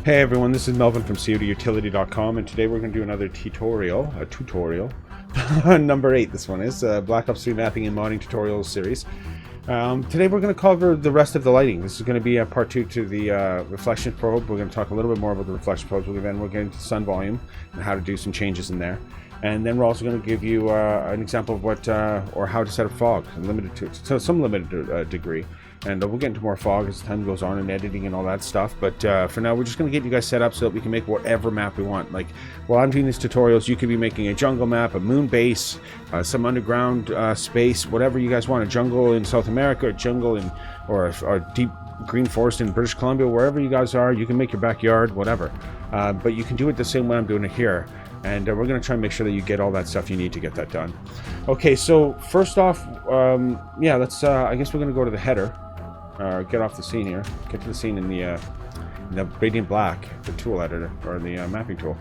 Hey everyone, this is Melvin from CODutility.com, and today we're going to do another tutorial, number 8 this one is, BlackOps 3 Mapping and Modding Tutorials series. Today we're going to cover the rest of the lighting. This is going to be a part 2 to the reflection probe. We're going to talk a little bit more about the reflection probes, then we're getting to sun volume and how to do some changes in there. And then we're also going to give you an example of what, or how to set up fog, to some limited degree. And we'll get into more fog as time goes on and editing and all that stuff. But for now, we're just going to get you guys set up so that we can make whatever map we want. Like, while I'm doing these tutorials, you could be making a jungle map, a moon base, some underground space, whatever you guys want. A jungle in South America, a jungle in, or a deep green forest in British Columbia, wherever you guys are. You can make your backyard, whatever. But you can do it the same way I'm doing it here. And we're going to try and make sure that you get all that stuff you need to get that done. Okay, so first off, yeah, let's, I guess we're going to go to the header. Get off the scene here. Get to the scene in the Radiant Black, the tool editor, or the mapping tool.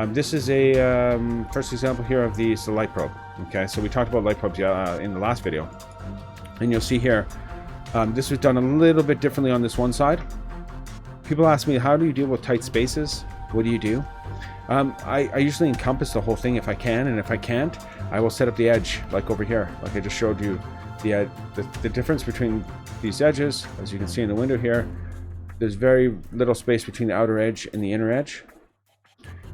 This is a first example here of the light probe. Okay, so we talked about light probes in the last video. And you'll see here, this was done a little bit differently on this one side. People ask me, how do you deal with tight spaces? What do you do? I usually encompass the whole thing if I can, and if I can't, I will set up the edge, like over here, like I just showed you. The difference between these edges, as you can see in the window here, there's very little space between the outer edge and the inner edge.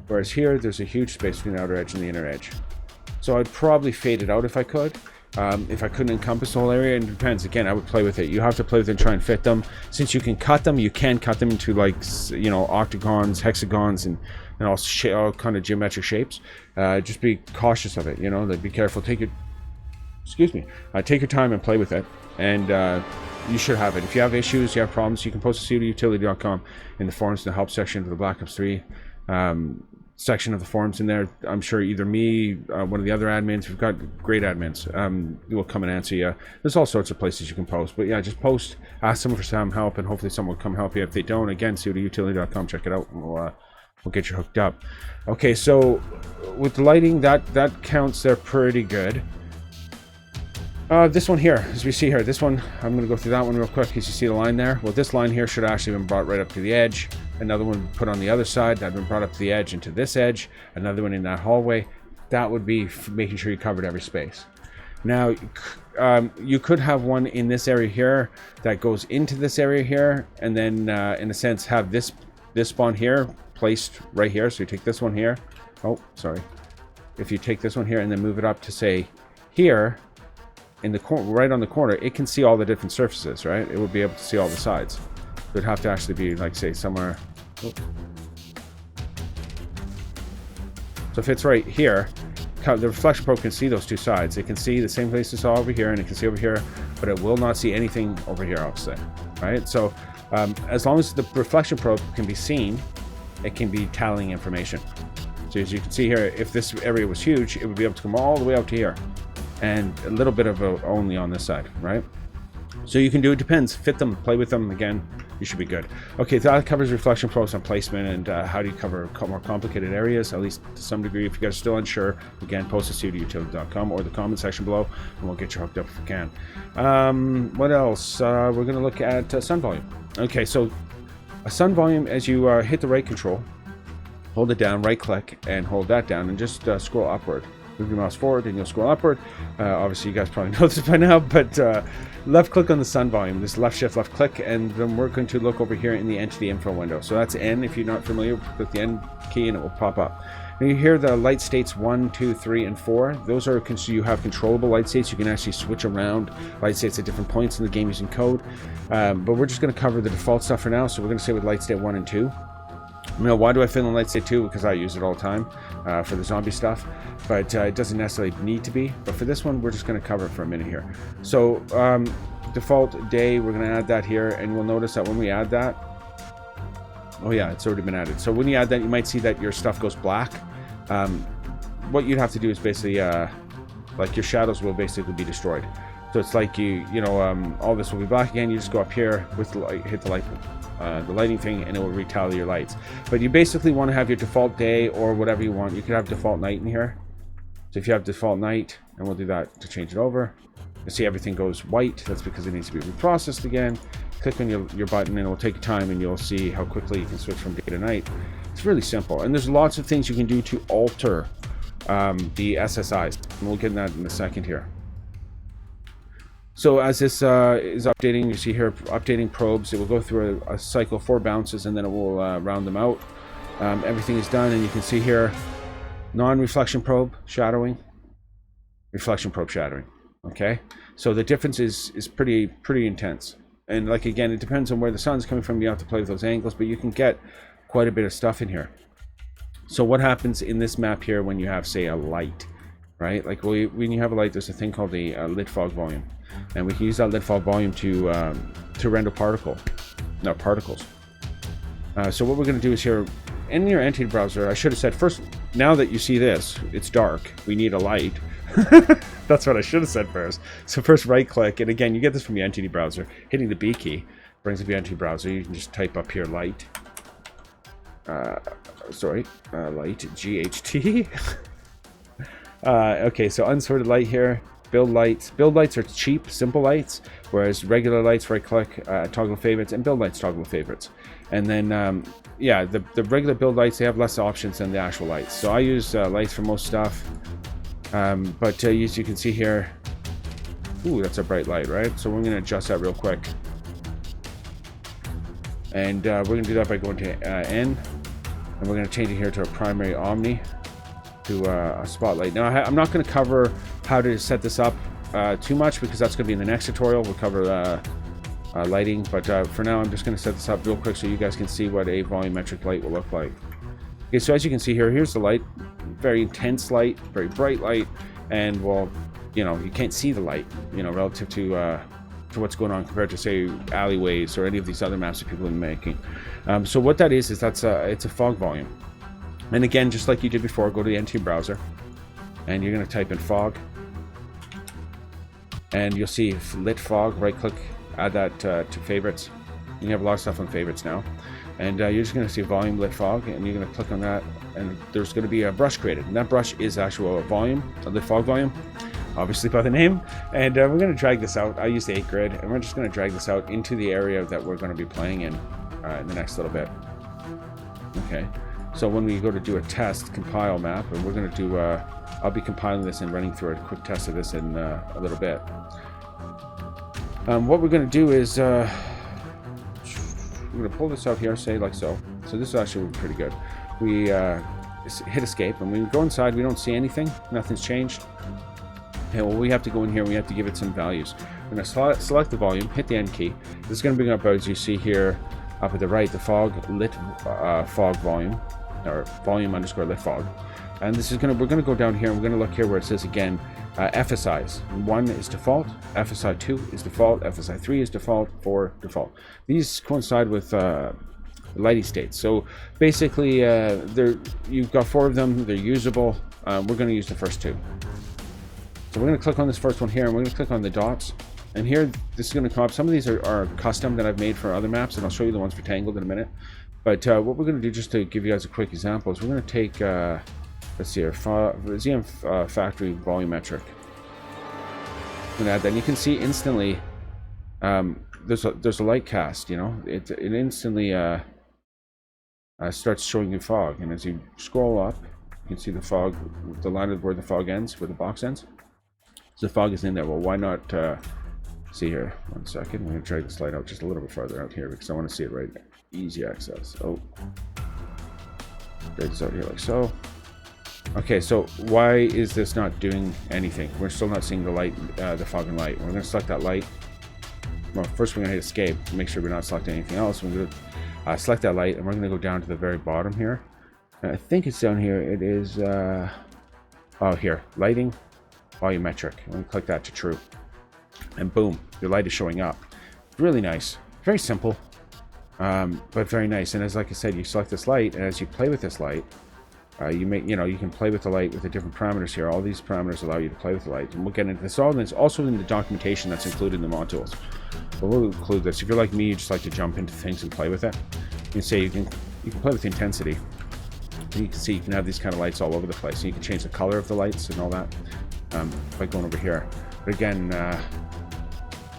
Whereas here, there's a huge space between the outer edge and the inner edge. So I'd probably fade it out if I could. If I couldn't encompass the whole area, and it depends. Again, I would play with it. You have to play with it and try and fit them. Since you can cut them into, like, you know, octagons, hexagons, and all kind of geometric shapes. Just be cautious of it, you know, be careful. Take your time and play with it, and you should have it. If you have issues, you have problems, you can post to CODutility.com in the forums in the help section of the BlackOps 3 section of the forums in there. I'm sure either me, one of the other admins, we've got great admins, will come and answer you. There's all sorts of places you can post, but yeah, just post, ask someone for some help, and hopefully someone will come help you. If they don't, again, CODutility.com, check it out, and we'll get you hooked up. Okay, so with the lighting, that counts there pretty good. This one here, as we see here, this one, I'm going to go through that one real quick because you see the line there. Well, this line here should have actually been brought right up to the edge. Another one put on the other side, that had been brought up to the edge into this edge. Another one in that hallway. That would be making sure you covered every space. Now, you could have one in this area here that goes into this area here, and then, in a sense, have this spawn here placed right here. So you take this one here. Oh, sorry. If you take this one here and then move it up to, say, here, in the corner, right on the corner, it can see all the different surfaces, right? It would be able to see all the sides. It would have to actually be, like, say, somewhere. Oh. So if it's right here, the reflection probe can see those two sides. It can see the same place it saw over here, and it can see over here, but it will not see anything over here, I'll say, right? So as long as the reflection probe can be seen, it can be tallying information. So as you can see here, if this area was huge, it would be able to come all the way out to here. And a little bit of only on this side, right? So you can do it, depends. Fit them, play with them. Again, you should be good. Okay, so that covers reflection probes on placement and how do you cover more complicated areas, at least to some degree. If you guys are still unsure, again, post to CODutility.com or the comment section below, and we'll get you hooked up if we can. What else? We're going to look at sun volume. Okay, so a sun volume, as you hit the right control, hold it down, right click, and hold that down, and just scroll upward. Move your mouse forward and you'll scroll upward. Obviously, you guys probably know this by now, but left click on the sun volume. This left shift, left click, and then we're going to look over here in the entity info window. So that's N. If you're not familiar, click the N key and it will pop up. And you hear the light states 1, 2, 3, and 4. Those are, you have controllable light states. You can actually switch around light states at different points in the game using code. But we're just going to cover the default stuff for now. So we're going to say with light state 1 and 2. You know, why do I fill in light state 2? Because I use it all the time for the zombie stuff, but it doesn't necessarily need to be. But for this one, we're just going to cover it for a minute here. So default day, we're going to add that here, and we'll notice that when we add that, oh yeah, it's already been added. So when you add that, you might see that your stuff goes black. What you'd have to do is basically, like, your shadows will basically be destroyed. So it's like you know, all this will be black again. You just go up here with the light, hit the lighting thing, and it will retally your lights. But you basically want to have your default day or whatever you want. You could have default night in here. So if you have default night, and we'll do that to change it over. You see everything goes white. That's because it needs to be reprocessed again. Click on your button and it will take time, and you'll see how quickly you can switch from day to night. It's really simple, and there's lots of things you can do to alter the SSIs, and we'll get in that in a second here. So as this is updating, you see here updating probes. It will go through a cycle, 4 bounces, and then it will round them out. Everything is done, and you can see here non-reflection probe shadowing, reflection probe shadowing. Okay, so the difference is pretty intense. And like, again, it depends on where the sun's coming from. You have to play with those angles, but you can get quite a bit of stuff in here. So what happens in this map here when you have, say, a light, right? Like when you have a light, there's a thing called the litfog volume, and we can use that litfog volume to render particles. So what we're going to do is here in your entity browser, I should have said first, now that you see this, it's dark, we need a light. That's what I should have said first. So first right click, and again, you get this from your entity browser. Hitting the B key brings up your entity browser. You can just type up here light. Light, GHT. Okay, so unsorted light here. Build lights. Build lights are cheap, simple lights, whereas regular lights, right click, toggle favorites, and build lights, toggle favorites. And then, yeah, the regular build lights, they have less options than the actual lights. So I use lights for most stuff. But as you can see here, ooh, that's a bright light, right? So we're going to adjust that real quick. And we're going to do that by going to N. And we're going to change it here to a primary omni to a spotlight. Now, I'm not going to cover how to set this up too much, because that's going to be in the next tutorial. We'll cover lighting, but for now I'm just going to set this up real quick so you guys can see what a volumetric light will look like. Okay, so as you can see here, here's the light. Very intense light, very bright light, and well, you know, you can't see the light, you know, relative to what's going on compared to, say, alleyways or any of these other maps that people are making. So what that is it's a fog volume. And again, just like you did before, go to the entity browser, and you're going to type in fog, and you'll see lit fog. Right click, add that to favorites. You have a lot of stuff on favorites now. And you're just going to see volume lit fog, and you're going to click on that, and there's going to be a brush created, and that brush is actual volume, a lit fog volume, obviously by the name. And we're going to drag this out. I use the 8 grid, and we're just going to drag this out into the area that we're going to be playing in the next little bit. Okay, so when we go to do a test compile map, and we're going to do I'll be compiling this and running through a quick test of this in a little bit. What we're going to do is I'm going to pull this out here, say like so. So this is actually pretty good. We hit escape, and when we go inside, we don't see anything. Nothing's changed. Okay, well, we have to go in here. We have to give it some values. We're going to select the volume, hit the N key. This is going to bring up, as you see here, up at the right, the fog lit fog volume, or volume underscore lit fog. And this is we're going to go down here, and we're going to look here where it says again, FSIs. 1 is default, FSI 2 is default, FSI 3 is default, 4 default. These coincide with lighting states. So basically, you've got 4 of them. They're usable. We're going to use the first 2. So we're going to click on this first one here, and we're going to click on the dots. And here, this is going to come up. Some of these are custom that I've made for other maps, and I'll show you the ones for Tangled in a minute. But what we're going to do, just to give you guys a quick example, is we're going to take, let's see here, ZM Factory Volumetric. I'm going to add that. And you can see instantly, there's a light cast, you know. It instantly starts showing you fog. And as you scroll up, you can see the fog, the line of where the fog ends, where the box ends. So the fog is in there. Well, why not see here? 1 second. I'm going to drag this light out just a little bit farther out here because I want to see it right there. Easy access. Oh, drag this out here like so. Okay, so why is this not doing anything? We're still not seeing the light, the fog and light. We're going to select that light. Well, first we're going to hit escape to make sure we're not selecting anything else. We're going to select that light, and we're going to go down to the very bottom here. And I think it's down here. It is, oh, here, lighting, volumetric. I'm going to click that to true. And boom, your light is showing up. Really nice. Very simple, but very nice. And as like I said, you select this light, and as you play with this light, you can play with the light with the different parameters here. All these parameters allow you to play with the light, and we'll get into this. All this also in the documentation that's included in the modules. But we'll include this. If you're like me, you just like to jump into things and play with it. You can say you can play with the intensity. And you can see you can have these kind of lights all over the place. And you can change the color of the lights and all that by going over here. But again,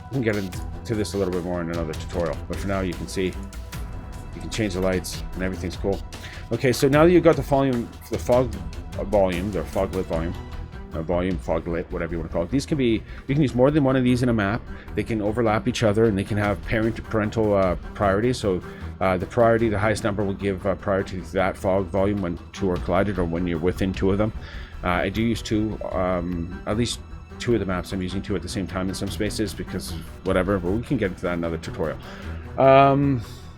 we can get into this a little bit more in another tutorial. But for now, you can see you can change the lights and everything's cool. Okay, so now that you've got the volume, the fog volume, the fog lit volume, fog lit, whatever you want to call it. These can be, you can use more than one of these in a map. They can overlap each other, and they can have parental priority. So the priority, the highest number will give priority to that fog volume when two are collided or when you're within two of them. I do use two, at least two of the maps. I'm using two at the same time in some spaces because whatever, but we can get into that in another tutorial.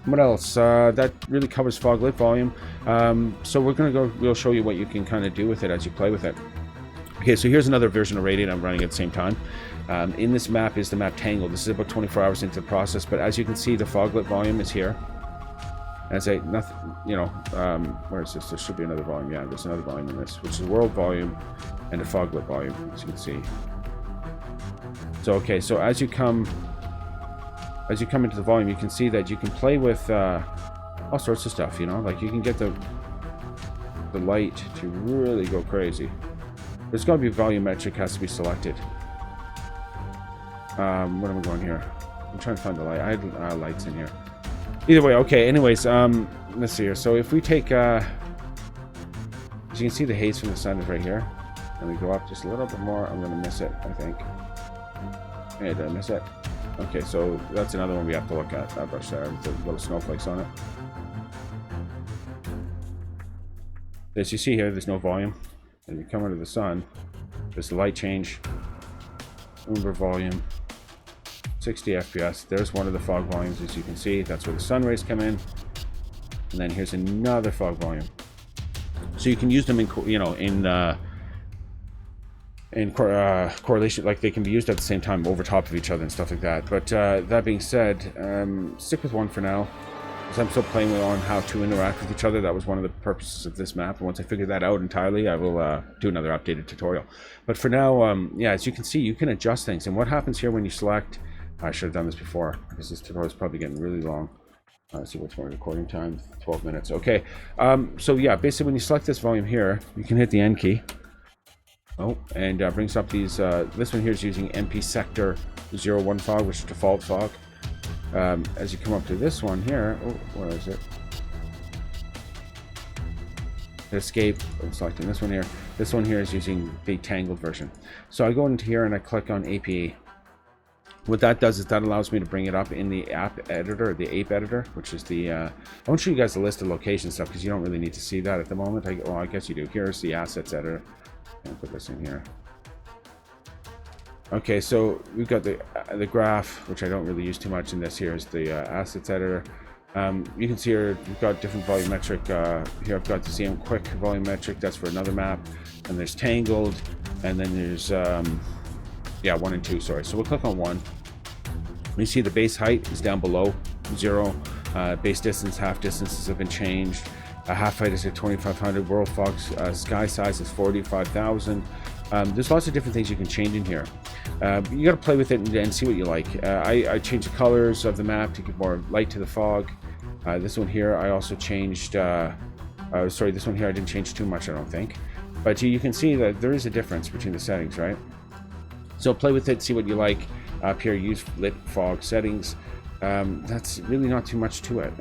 What else? That really covers fog lit volume. So we'll show you what you can kind of do with it as you play with it. Okay, so here's another version of Radiant I'm running at the same time. In this map is the map Tangled. This is about 24 hours into the process, but as you can see, the fog lit volume is here. As nothing, you know, where is this? There should be another volume. Yeah, there's another volume in this, which is the world volume and the fog lit volume, as you can see. So okay, so as you come into the volume, you can see that you can play with all sorts of stuff. You know, like you can get the light to really go crazy. There's got to be volumetric, has to be selected. What am I going here? I'm trying to find the light. I had lights in here. Either way, okay. Anyways, let's see here. So if we take, as you can see, the haze from the sun is right here. And we go up just a little bit more. I'm going to miss it, I think. Hey, did I miss it? Okay, so that's another one we have to look at. That brush there with the little snowflakes on it. As you see here, there's no volume. And you come under the sun, there's the light change, uber volume, 60 FPS. There's one of the fog volumes, as you can see. That's where the sun rays come in. And then here's another fog volume. So you can use them in, you know, in correlation, like they can be used at the same time over top of each other and stuff like that. But that being said, stick with one for now. Because I'm still playing on how to interact with each other. That was one of the purposes of this map, and once I figure that out entirely, I will do another updated tutorial. But for now, yeah, as you can see, you can adjust things. And what happens here when you select, I should have done this before, because this tutorial is probably getting really long. Let's see what's my recording time, 12 minutes. Okay, so yeah, basically when you select this volume here, you can hit the N key. Oh, and brings up these, this one here is using MP Sector 01 fog, which is default fog. As you come up to this one here, oh, where is it? Escape. I'm selecting this one here. This one here is using the Tangled version. So I go into here and I click on APE. What that does is that allows me to bring it up in the app editor, or the ape editor, which is the, I won't show you guys the list of location stuff because you don't really need to see that at the moment. Well, I guess you do. Here's the assets editor. I'll put this in here. Okay, so we've got the graph, which I don't really use too much in this. Here is the assets editor. You can see here we've got different volumetric. Here I've got the ZM quick volumetric. That's for another map. And there's Tangled, and then there's yeah, 1 and 2. Sorry. So we'll click on 1. You see the base height is down below 0. Base distance, half distances have been changed. Half height is at 2,500. World fog sky size is 45,000. There's lots of different things you can change in here. You got to play with it and see what you like. I changed the colors of the map to give more light to the fog. This one here I also changed, sorry, this one here I didn't change too much, I don't think. But you can see that there is a difference between the settings, right? So play with it, see what you like. Up here, use lit fog settings. That's really not too much to it.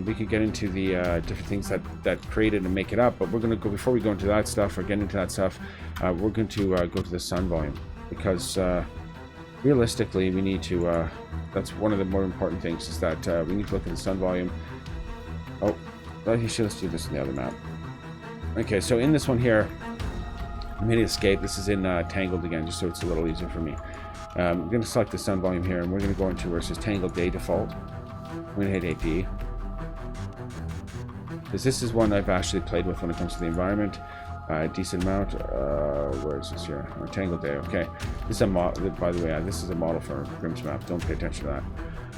We could get into the different things that create it and make it up, but we're going to go, before we go into that stuff or get into that stuff, we're going to go to the sun volume, because realistically we need to, that's one of the more important things, is that we need to look at the sun volume. Oh, let's do this in the other map. Okay, so in this one here, I'm hitting escape. This is in Tangled again, just so it's a little easier for me. I'm going to select the sun volume here, and we're going to go into where it says Tangled Day Default. I'm going to hit AP. Because this is one I've actually played with when it comes to the environment. Decent amount. Where is this here? Tangled Day, okay. This is a model, by the way, this is a model for Grim's map. Don't pay attention to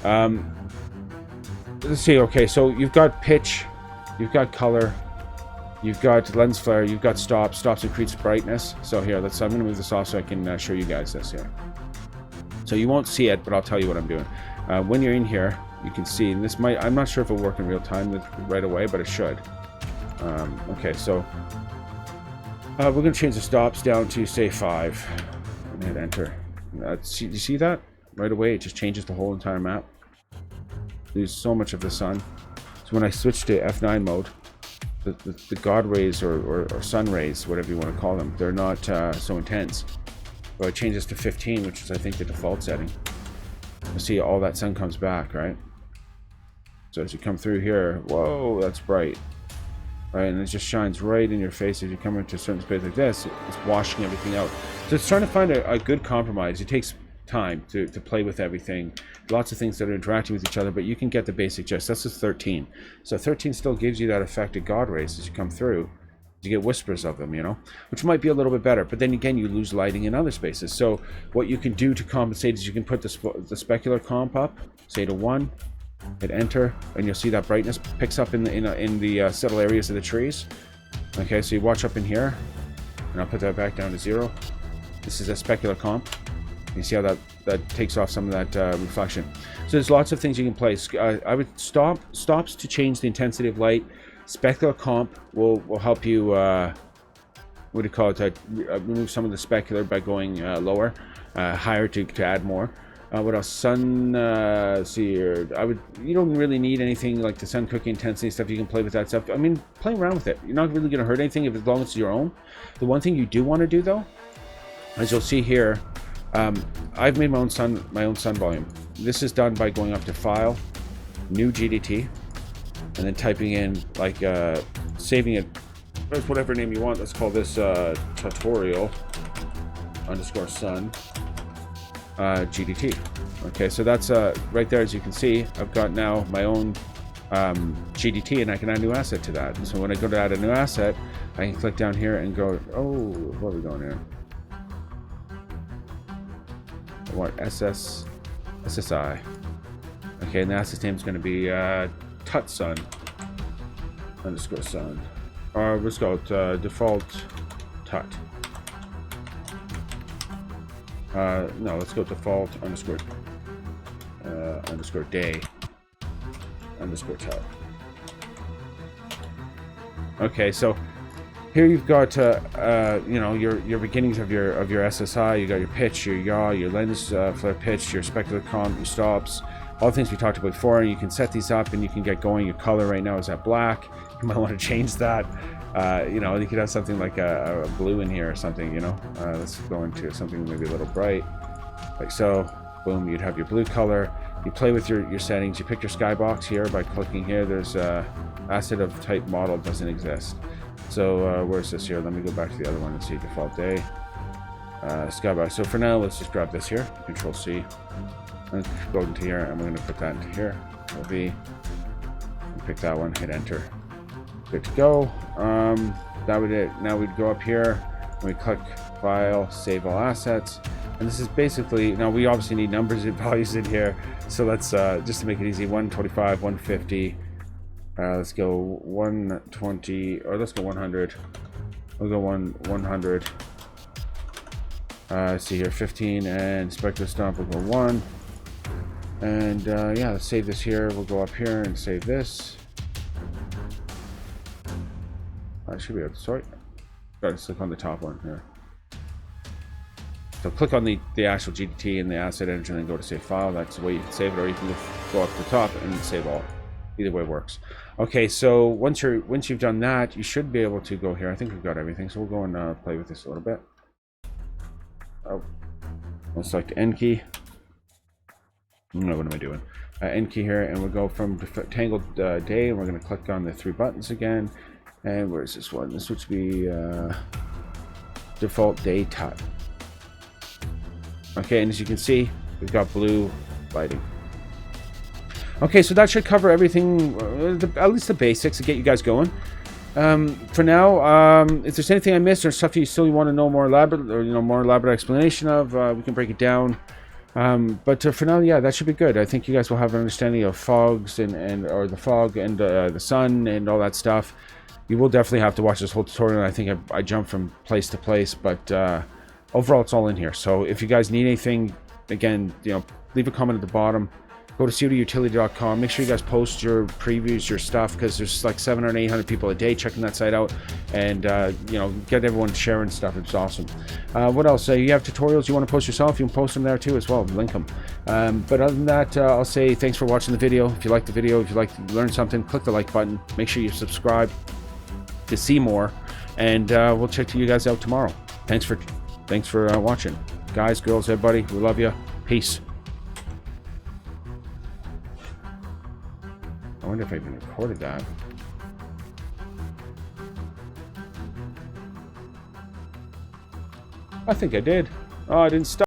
that. Let's see, okay, so you've got pitch, you've got color, you've got lens flare, you've got stops. Stops increase brightness. So here, I'm going to move this off so I can show you guys this here. So you won't see it, but I'll tell you what I'm doing. When you're in here, you can see, and this might, I'm not sure if it'll work in real time right away, but it should. Okay, so we're going to change the stops down to, say, 5. And hit enter. You see that? Right away, it just changes the whole entire map. Lose so much of the sun. So when I switch to F9 mode, the God rays or sun rays, whatever you want to call them, they're not so intense. But I change this to 15, which is I think the default setting. You see all that sun comes back, right? So as you come through here, whoa, that's bright. Right, and it just shines right in your face as you come into a certain space like this. It's washing everything out. So it's trying to find a good compromise. It takes time to play with everything. Lots of things that are interacting with each other, but you can get the basic gist. That's just 13. So 13 still gives you that effect of God rays as you come through. You get whispers of them, you know, which might be a little bit better. But then again, you lose lighting in other spaces. So what you can do to compensate is you can put the specular comp up, say to 1. Hit enter, and you'll see that brightness picks up in the subtle areas of the trees. Okay, so you watch up in here, and I'll put that back down to 0. This is a specular comp. You see how that takes off some of that reflection. So there's lots of things you can play. I would stops to change the intensity of light. Specular comp will help you. What do you call it? Remove some of the specular by going lower, higher to add more. What else? Sun, see here. You don't really need anything like the sun cooking intensity stuff. You can play with that stuff. I mean, play around with it. You're not really going to hurt anything as long as it's your own. The one thing you do want to do though, as you'll see here, I've made my own sun volume. This is done by going up to File, New GDT, and then typing in like saving it as whatever name you want. Let's call this tutorial _ sun. GDT. Okay, so that's right there. As you can see, I've got now my own GDT, and I can add a new asset to that. And so when I go to add a new asset, I can click down here and go, oh, what are we going here? I want SSI. Okay, and the asset name is going to be tutsun _ sun. Or let's go with default tut. No, let's go default _ day _ tut. Okay, so here you've got you know, your beginnings of your SSI. You got your pitch, your yaw, your lens flare pitch, your specular comp, your stops, all the things we talked about before. You can set these up and you can get going. Your color right now is at black. You might want to change that. You know, you could have something like a blue in here or something, you know. Let's go into something maybe a little bright, like so. Boom, you'd have your blue color. You play with your settings. You pick your skybox here by clicking here. There's asset of type model doesn't exist. So where's this here? Let me go back to the other one and see default day. Skybox. So for now, let's just grab this here. Control C. And go into here, and we're going to put that into here. Control V. Pick that one. Hit enter. Good to go. That would it. Now we'd go up here and we click File, Save All Assets, and this is basically, now we obviously need numbers and values in here, so let's just to make it easy, 125, 150. Let's go 120, or let's go 100. We'll go 100. See here, 15, and specular stomp will go 1. And yeah, let's save this here. We'll go up here and save this. I should be able to, sorry. Got to click on the top one here. So click on the actual GDT and the asset editor and then go to save file. That's the way you can save it, or you can go up to the top and save all. Either way works. Okay, so once you've done that, you should be able to go here. I think we've got everything, so we'll go and play with this a little bit. Oh, I'll select N key. No, what am I doing? N key here, and we'll go from Tangled day, and we're going to click on the 3 buttons again. And where's this one? This would be default day tut. Okay, and as you can see, we've got blue lighting. Okay, so that should cover everything, at least the basics, to get you guys going. For now, if there's anything I missed or stuff you still want to know more elaborate, or more elaborate explanation of, we can break it down. But for now, yeah, that should be good. I think you guys will have an understanding of fogs or the fog and the sun and all that stuff. You will definitely have to watch this whole tutorial. I think I jumped from place to place, but overall, it's all in here. So if you guys need anything, again, leave a comment at the bottom. Go to co2utility.com. Make sure you guys post your previews, your stuff, because there's like 700 or 800 people a day checking that site out, and you know, get everyone sharing stuff. It's awesome. What else? You have tutorials you want to post yourself, you can post them there too as well. Link them. But other than that, I'll say thanks for watching the video. If you like the video, if you like to learn something, click the like button. Make sure you subscribe to see more, and we'll check you guys out tomorrow. Thanks for watching, guys, girls, everybody. We love you. Peace. I wonder if I even recorded that. I think I did. Oh, I didn't stop.